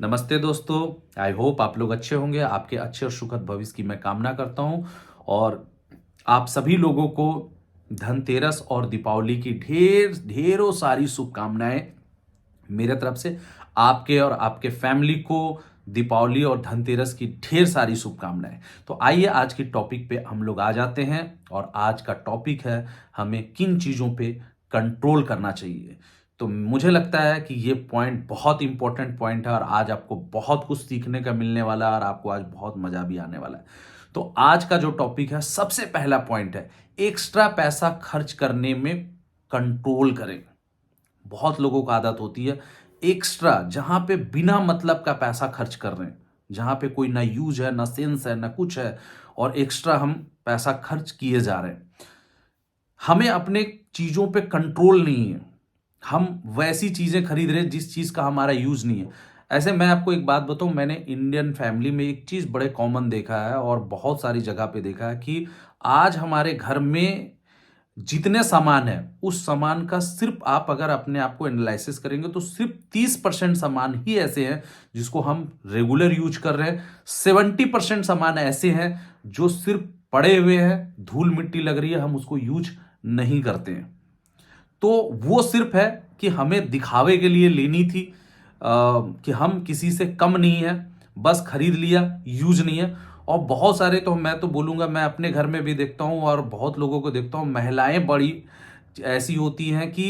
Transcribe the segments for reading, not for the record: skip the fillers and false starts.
नमस्ते दोस्तों। I hope आप लोग अच्छे होंगे। आपके अच्छे और सुखद भविष्य की मैं कामना करता हूं और आप सभी लोगों को धनतेरस और दीपावली की ढेरों सारी शुभकामनाएं मेरे तरफ से। आपके और आपके फैमिली को दीपावली और धनतेरस की ढेर सारी शुभकामनाएं। तो आइए आज की टॉपिक पे हम लोग आ जाते हैं और आज का टॉपिक है हमें किन चीज़ों पे कंट्रोल करना चाहिए। तो मुझे लगता है कि ये पॉइंट बहुत इंपॉर्टेंट पॉइंट है और आज आपको बहुत कुछ सीखने का मिलने वाला है और आपको आज बहुत मजा भी आने वाला है। तो आज का जो टॉपिक है, सबसे पहला पॉइंट है एक्स्ट्रा पैसा खर्च करने में कंट्रोल करें। बहुत लोगों को आदत होती है एक्स्ट्रा, जहां पे बिना मतलब का पैसा खर्च कर रहे हैं, जहां पे कोई ना यूज है ना सेंस है ना कुछ है, और एक्स्ट्रा हम पैसा खर्च किए जा रहे हैं। हमें अपने चीजों पे कंट्रोल नहीं है। हम वैसी चीजें खरीद रहे हैं जिस चीज का हमारा यूज नहीं है। ऐसे मैं आपको एक बात बताऊं, मैंने इंडियन फैमिली में एक चीज बड़े कॉमन देखा है और बहुत सारी जगह पे देखा है कि आज हमारे घर में जितने सामान है उस सामान का सिर्फ आप अगर अपने आप को एनालिसिस करेंगे तो सिर्फ 30% सामान ही ऐसे हैं जिसको हम रेगुलर यूज कर रहे हैं। 70% सामान ऐसे हैं जो सिर्फ पड़े हुए हैं, धूल मिट्टी लग रही है, हम उसको यूज नहीं करते हैं। तो वो सिर्फ है कि हमें दिखावे के लिए लेनी थी, कि हम किसी से कम नहीं है, बस खरीद लिया, यूज नहीं है। और बहुत सारे तो मैं तो बोलूंगा, मैं अपने घर में भी देखता हूं और बहुत लोगों को देखता हूं, महिलाएं बड़ी ऐसी होती हैं कि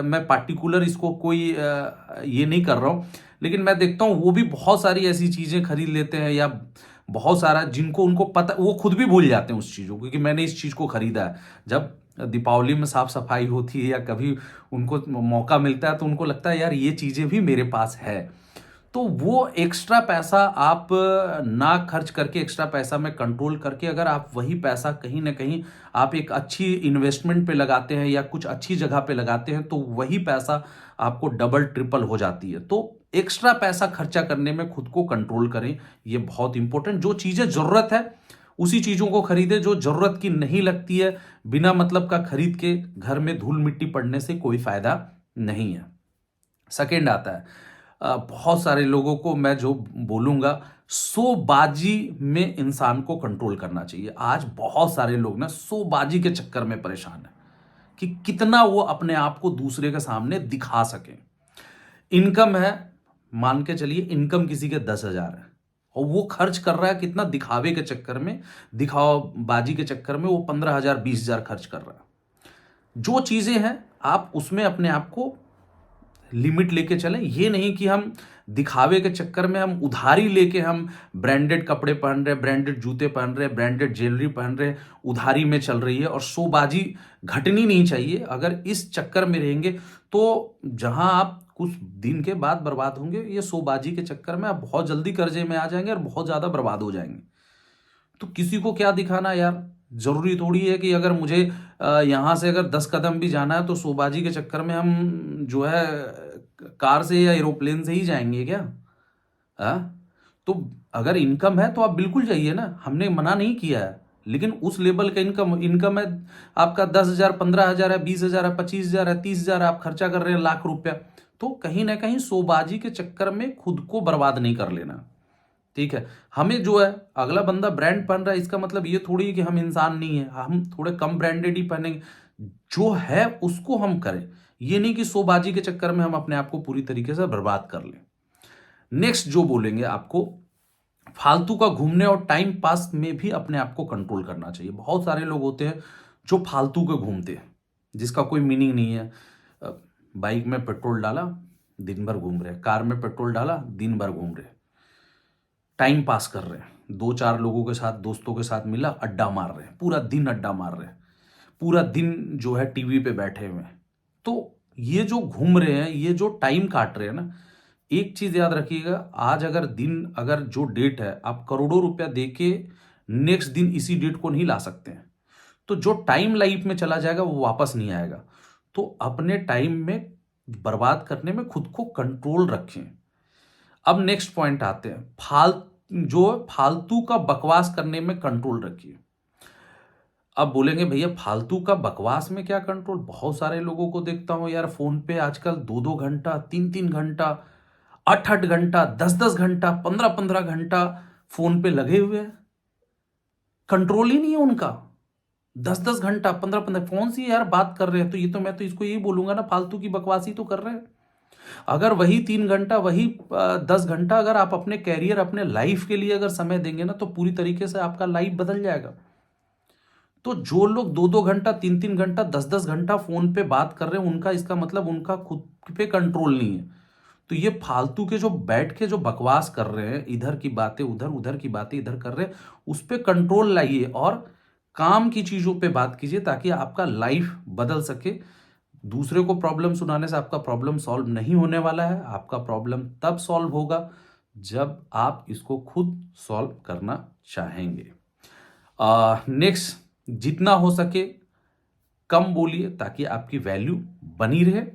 मैं पार्टिकुलर इसको कोई ये नहीं कर रहा हूं, लेकिन मैं देखता हूं वो भी बहुत सारी ऐसी चीजें खरीद लेते हैं या बहुत सारा जिनको उनको पता, वो खुद भी भूल जाते हैं उस चीजों को कि मैंने इस चीज को खरीदा है। जब दीपावली में साफ सफाई होती है या कभी उनको मौका मिलता है तो उनको लगता है यार ये चीजें भी मेरे पास है। तो वो एक्स्ट्रा पैसा आप ना खर्च करके, एक्स्ट्रा पैसा में कंट्रोल करके, अगर आप वही पैसा कहीं ना कहीं आप एक अच्छी इन्वेस्टमेंट पे लगाते हैं या कुछ अच्छी जगह पे लगाते हैं तो वही पैसा आपको डबल ट्रिपल हो जाती है। तो एक्स्ट्रा पैसा खर्चा करने में खुद को कंट्रोल करें, ये बहुत इंपॉर्टेंट। जो चीजें जरूरत है उसी चीजों को खरीदें, जो जरूरत की नहीं लगती है बिना मतलब का खरीद के घर में धूल मिट्टी पड़ने से कोई फायदा नहीं है। सेकेंड आता है, बहुत सारे लोगों को मैं जो बोलूंगा, शोबाजी में इंसान को कंट्रोल करना चाहिए। आज बहुत सारे लोग ना शोबाजी के चक्कर में परेशान है कि कितना वो अपने आप को दूसरे के सामने दिखा सके। इनकम है, मान के चलिए इनकम किसी के 10,000 है और वो खर्च कर रहा है कितना, दिखावे के चक्कर में, दिखावाबाजी के चक्कर में वो 15,000 20,000 खर्च कर रहा है। जो चीजें हैं आप उसमें अपने आप को लिमिट लेके चलें। ये नहीं कि हम दिखावे के चक्कर में हम उधारी लेके हम ब्रांडेड कपड़े पहन रहे, ब्रांडेड जूते पहन रहे, ब्रांडेड ज्वेलरी पहन रहे, उधारी में चल रही है और शोबाजी घटनी नहीं चाहिए। अगर इस चक्कर में रहेंगे तो जहां आप कुछ दिन के बाद बर्बाद होंगे, ये शोबाजी के चक्कर में आप बहुत जल्दी कर्जे में आ जाएंगे और बहुत ज्यादा बर्बाद हो जाएंगे। तो किसी को क्या दिखाना यार, जरूरी थोड़ी है कि अगर मुझे यहां से अगर 10 कदम भी जाना है तो शोबाजी के चक्कर में हम जो है कार से या एरोप्लेन से ही जाएंगे क्या? तो अगर इनकम है तो आप बिल्कुल जाइए ना, हमने मना नहीं किया है, लेकिन उस लेवल का इनकम इनकम है आपका 10,000 15,000 है, 20,000 है, 25,000 है, 30,000, आप खर्चा कर रहे हैं लाख रुपया। तो कहीं ना कहीं शोबाजी के चक्कर में खुद को बर्बाद नहीं कर लेना। ठीक है, हमें जो है अगला बंदा ब्रांड पहन रहा है इसका मतलब ये थोड़ी है कि हम इंसान नहीं है, हम थोड़े कम ब्रांडेड ही पहनेंगे। जो है उसको हम करें, ये नहीं कि शोबाजी के चक्कर में हम अपने आप को पूरी तरीके से बर्बाद कर लें। नेक्स्ट जो बोलेंगे आपको, फालतू का घूमने और टाइम पास में भी अपने आप को कंट्रोल करना चाहिए। बहुत सारे लोग होते हैं जो फालतू के घूमते हैं जिसका कोई मीनिंग नहीं है। बाइक में पेट्रोल डाला, दिन भर घूम रहे, कार में पेट्रोल डाला, दिन भर घूम रहे, टाइम पास कर रहे हैं, दो चार लोगों के साथ, दोस्तों के साथ मिला, अड्डा मार रहे हैं, पूरा दिन अड्डा मार रहे हैं, पूरा दिन जो है टीवी पे बैठे हुए हैं। तो ये जो घूम रहे हैं, ये जो टाइम काट रहे हैं ना, एक चीज याद रखिएगा, आज अगर दिन, अगर जो डेट है आप करोड़ों रुपया देके नेक्स्ट दिन इसी डेट को नहीं ला सकते हैं। तो जो टाइम लाइफ में चला जाएगा वो वापस नहीं आएगा। तो अपने टाइम में बर्बाद करने में खुद को कंट्रोल रखें। अब नेक्स्ट पॉइंट आते हैं, फालतू का बकवास करने में कंट्रोल रखिए। अब बोलेंगे भैया फालतू का बकवास में क्या कंट्रोल? बहुत सारे लोगों को देखता हूं यार, फोन पे आजकल 2-2 घंटा 3-3 घंटा 8-8 घंटा, 10-10 घंटा, 15-15 घंटा फोन पे लगे हुए हैं। कंट्रोल ही नहीं है उनका। 10-10 घंटा, 15-15 फोन से यार बात कर रहे हैं, तो ये तो मैं तो इसको यही बोलूंगा ना, फालतू की बकवासी तो कर रहे हैं। अगर वही 3 घंटा, वही 10 घंटा अगर आप अपने कैरियर, अपने लाइफ के लिए अगर समय देंगे ना, तो पूरी तरीके से आपका लाइफ बदल जाएगा। तो जो लोग 2-2 घंटा, 3-3 घंटा, 10-10 घंटा फोन पे बात कर रहे हैं, उनका इसका मतलब उनका खुद पे कंट्रोल नहीं है। तो ये फालतू के जो बैठ के जो बकवास कर रहे हैं, इधर की बातें उधर, उधर की बातें इधर कर रहे हैं, उस पे कंट्रोल लाइए और काम की चीजों पे बात कीजिए, ताकि आपका लाइफ बदल सके। दूसरे को प्रॉब्लम सुनाने से आपका प्रॉब्लम सॉल्व नहीं होने वाला है। आपका प्रॉब्लम तब सॉल्व होगा जब आप इसको खुद सॉल्व करना चाहेंगे। नेक्स्ट, जितना हो सके कम बोलिए, ताकि आपकी वैल्यू बनी रहे।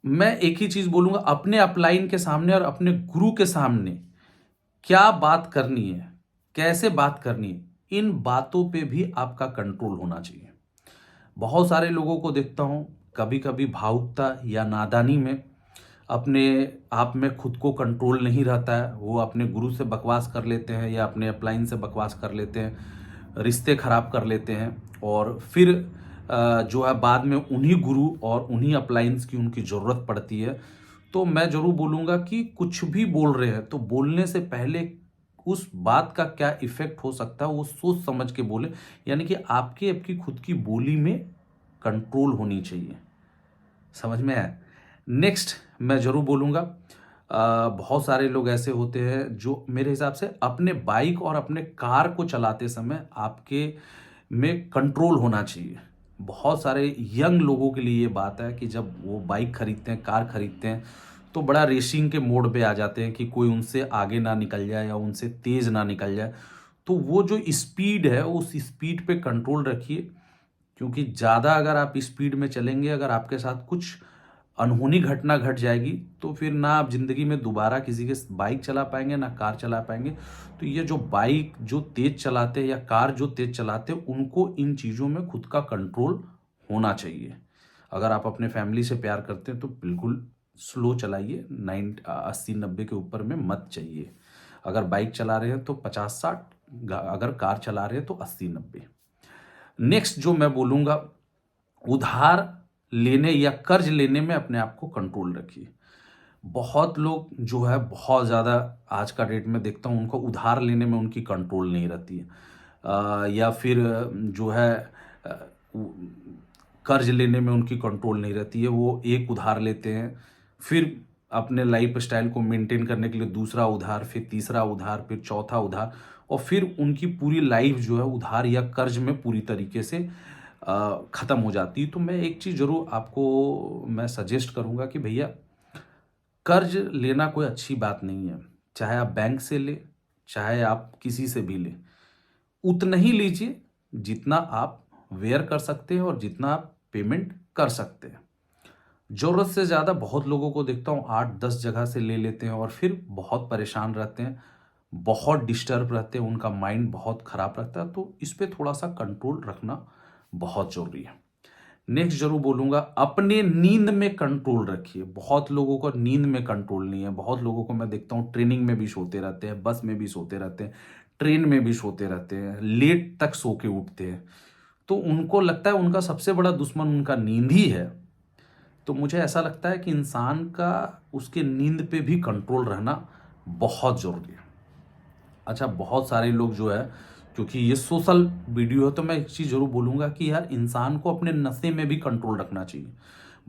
मैं एक ही चीज बोलूंगा, अपने अपलाइन के सामने और अपने गुरु के सामने क्या बात करनी है, कैसे बात करनी है, इन बातों पे भी आपका कंट्रोल होना चाहिए। बहुत सारे लोगों को देखता हूं, कभी कभी भावुकता या नादानी में अपने आप में खुद को कंट्रोल नहीं रहता है, वो अपने गुरु से बकवास कर लेते हैं या अपने अपलाइन से बकवास कर लेते हैं, रिश्ते खराब कर लेते हैं, और फिर जो है बाद में उन्हीं गुरु और उन्हीं अपलाइंस की उनकी ज़रूरत पड़ती है। तो मैं ज़रूर बोलूँगा कि कुछ भी बोल रहे हैं तो बोलने से पहले उस बात का क्या इफेक्ट हो सकता है वो सोच समझ के बोले, यानी कि आपकी खुद की बोली में कंट्रोल होनी चाहिए। समझ में आया? नेक्स्ट मैं ज़रूर बोलूँगा, बहुत सारे लोग ऐसे होते हैं जो मेरे हिसाब से अपने बाइक और अपने कार को चलाते समय आपके में कंट्रोल होना चाहिए। बहुत सारे यंग लोगों के लिए ये बात है कि जब वो बाइक खरीदते हैं, कार खरीदते हैं, तो बड़ा रेसिंग के मोड पे आ जाते हैं कि कोई उनसे आगे ना निकल जाए या उनसे तेज़ ना निकल जाए। तो वो जो स्पीड है, उस स्पीड पे कंट्रोल रखिए, क्योंकि ज़्यादा अगर आप स्पीड में चलेंगे, अगर आपके साथ कुछ अनहोनी घटना घट जाएगी, तो फिर ना आप ज़िंदगी में दोबारा किसी के बाइक चला पाएंगे, ना कार चला पाएंगे। तो ये जो बाइक जो तेज़ चलाते हैं या कार जो तेज़ चलाते हैं, उनको इन चीज़ों में खुद का कंट्रोल होना चाहिए। अगर आप अपने फैमिली से प्यार करते हैं तो बिल्कुल स्लो चलाइए, 80-90 के ऊपर में मत चाहिए। अगर बाइक चला रहे हैं तो 50-60, अगर कार चला रहे हैं तो 80-90। नेक्स्ट जो मैं बोलूँगा, उधार लेने या कर्ज लेने में अपने आप को कंट्रोल रखिए। बहुत लोग जो है बहुत ज़्यादा आज का डेट में देखता हूँ, उनको उधार लेने में उनकी कंट्रोल नहीं रहती है, या फिर जो है अ, उ- कर्ज लेने में उनकी कंट्रोल नहीं रहती है। वो एक उधार लेते हैं, फिर अपने लाइफ स्टाइल को मेंटेन करने के लिए दूसरा उधार, फिर तीसरा उधार, फिर चौथा उधार, और फिर उनकी पूरी लाइफ जो है उधार या कर्ज में पूरी तरीके से ख़त्म हो जाती है। तो मैं एक चीज़ ज़रूर आपको मैं सजेस्ट करूँगा कि भैया, कर्ज लेना कोई अच्छी बात नहीं है। चाहे आप बैंक से ले, चाहे आप किसी से भी ले, उतना ही लीजिए जितना आप वेयर कर सकते हैं और जितना आप पेमेंट कर सकते हैं। ज़रूरत से ज़्यादा बहुत लोगों को देखता हूँ 8-10 जगह से ले लेते हैं और फिर बहुत परेशान रहते हैं, बहुत डिस्टर्ब रहते हैं, उनका माइंड बहुत ख़राब रहता है। तो इस पे थोड़ा सा कंट्रोल रखना बहुत ज़रूरी है। नेक्स्ट जरूर बोलूंगा, अपने नींद में कंट्रोल रखिए। बहुत लोगों को नींद में कंट्रोल नहीं है। बहुत लोगों को मैं देखता हूँ ट्रेनिंग में भी सोते रहते हैं, बस में भी सोते रहते हैं, ट्रेन में भी सोते रहते हैं, लेट तक सो के उठते हैं। तो उनको लगता है उनका सबसे बड़ा दुश्मन उनका नींद ही है। तो मुझे ऐसा लगता है कि इंसान का उसके नींद पे भी कंट्रोल रहना बहुत ज़रूरी है। अच्छा, बहुत सारे लोग जो है, क्योंकि ये सोशल वीडियो है तो मैं एक चीज़ ज़रूर बोलूँगा कि यार इंसान को अपने नशे में भी कंट्रोल रखना चाहिए।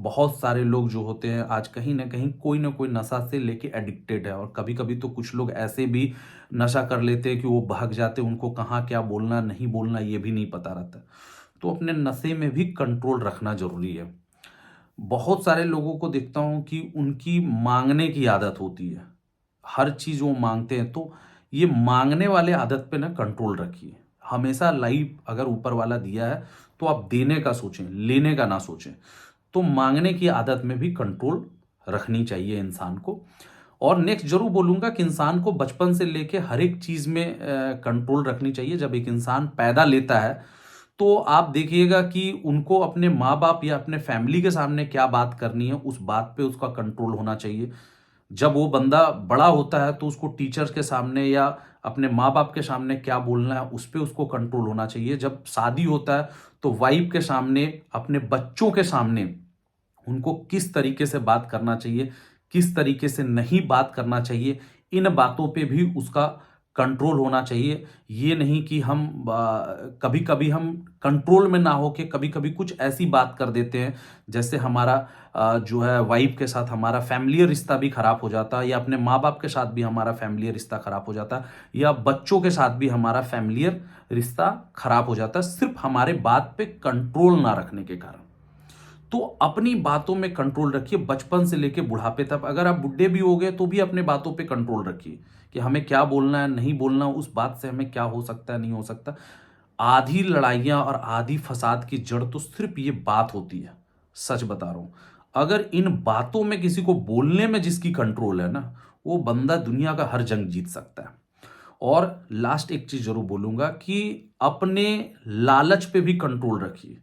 बहुत सारे लोग जो होते हैं आज कहीं ना कोई नशा से लेके एडिक्टेड है, और कभी कभी तो कुछ लोग ऐसे भी नशा कर लेते हैं कि वो भाग जाते हैं, उनको कहाँ क्या बोलना नहीं बोलना ये भी नहीं पता रहता। तो अपने नशे में भी कंट्रोल रखना ज़रूरी है। बहुत सारे लोगों को देखता हूँ कि उनकी मांगने की आदत होती है, हर चीज़ वो मांगते हैं। तो ये मांगने वाले आदत पे ना कंट्रोल रखिए। हमेशा लाइफ अगर ऊपर वाला दिया है तो आप देने का सोचें, लेने का ना सोचें। तो मांगने की आदत में भी कंट्रोल रखनी चाहिए इंसान को। और नेक्स्ट जरूर बोलूंगा कि इंसान को बचपन से लेके हर एक चीज़ में कंट्रोल रखनी चाहिए। जब एक इंसान पैदा लेता है तो आप देखिएगा कि उनको अपने माँ बाप या अपने फैमिली के सामने क्या बात करनी है, उस बात पे उसका कंट्रोल होना चाहिए। जब वो बंदा बड़ा होता है तो उसको टीचर्स के सामने या अपने माँ बाप के सामने क्या बोलना है, उस पे उसको कंट्रोल होना चाहिए। जब शादी होता है तो वाइफ के सामने, अपने बच्चों के सामने उनको किस तरीके से बात करना चाहिए, किस तरीके से नहीं बात करना चाहिए, इन बातों पे भी उसका कंट्रोल होना चाहिए। ये नहीं कि हम कभी कभी हम कंट्रोल में ना होके कभी कभी कुछ ऐसी बात कर देते हैं, जैसे हमारा जो है वाइफ के साथ हमारा फैमिली रिश्ता भी खराब हो जाता है, या अपने माँ बाप के साथ भी हमारा फैमिली रिश्ता खराब हो जाता है, या बच्चों के साथ भी हमारा फैमिली रिश्ता खराब हो जाता है, सिर्फ हमारे बात पे कंट्रोल ना रखने के कारण। तो अपनी बातों में कंट्रोल रखिए, बचपन से लेके बुढ़ापे तक। अगर आप बुढ़े भी हो गए तो भी अपने बातों पे कंट्रोल रखिए कि हमें क्या बोलना है, नहीं बोलना, उस बात से हमें क्या हो सकता है, नहीं हो सकता। आधी लड़ाइयां और आधी फसाद की जड़ तो सिर्फ ये बात होती है, सच बता रहा हूं। अगर इन बातों में किसी को बोलने में जिसकी कंट्रोल है ना, वो बंदा दुनिया का हर जंग जीत सकता है। और लास्ट एक चीज जरूर बोलूंगा कि अपने लालच पे भी कंट्रोल रखिए,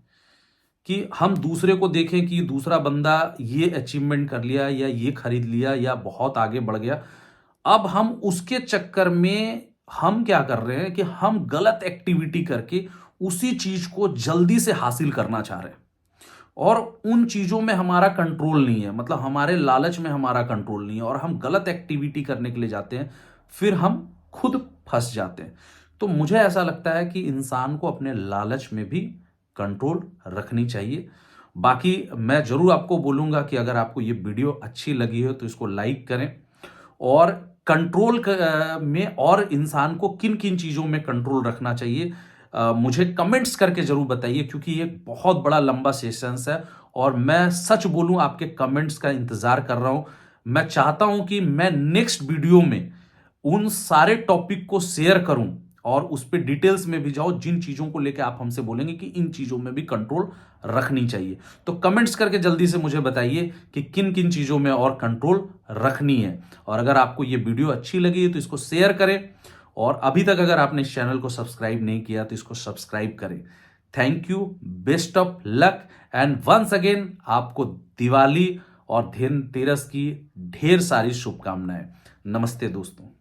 कि हम दूसरे को देखें कि दूसरा बंदा ये अचीवमेंट कर लिया या ये खरीद लिया या बहुत आगे बढ़ गया, अब हम उसके चक्कर में हम क्या कर रहे हैं कि हम गलत एक्टिविटी करके उसी चीज को जल्दी से हासिल करना चाह रहे हैं, और उन चीजों में हमारा कंट्रोल नहीं है, मतलब हमारे लालच में हमारा कंट्रोल नहीं है, और हम गलत एक्टिविटी करने के लिए जाते हैं, फिर हम खुद फंस जाते हैं। तो मुझे ऐसा लगता है कि इंसान को अपने लालच में भी कंट्रोल रखनी चाहिए। बाकी मैं जरूर आपको बोलूंगा कि अगर आपको ये वीडियो अच्छी लगी हो तो इसको लाइक करें, और कंट्रोल में और इंसान को किन किन चीजों में कंट्रोल रखना चाहिए मुझे कमेंट्स करके जरूर बताइए, क्योंकि ये बहुत बड़ा लंबा सेशंस है और मैं सच बोलूं आपके कमेंट्स का इंतजार कर रहा हूं। मैं चाहता हूं कि मैं नेक्स्ट वीडियो में उन सारे टॉपिक को शेयर करूं और उस पर डिटेल्स में भी जाओ, जिन चीजों को लेकर आप हमसे बोलेंगे कि इन चीजों में भी कंट्रोल रखनी चाहिए। तो कमेंट्स करके जल्दी से मुझे बताइए कि किन किन चीजों में और कंट्रोल रखनी है। और अगर आपको ये वीडियो अच्छी लगी है तो इसको शेयर करें, और अभी तक अगर आपने इस चैनल को सब्सक्राइब नहीं किया तो इसको सब्सक्राइब करें। Thank you, best of luck, and once again आपको दिवाली और धनतेरस की ढेर सारी शुभकामनाएं। नमस्ते दोस्तों।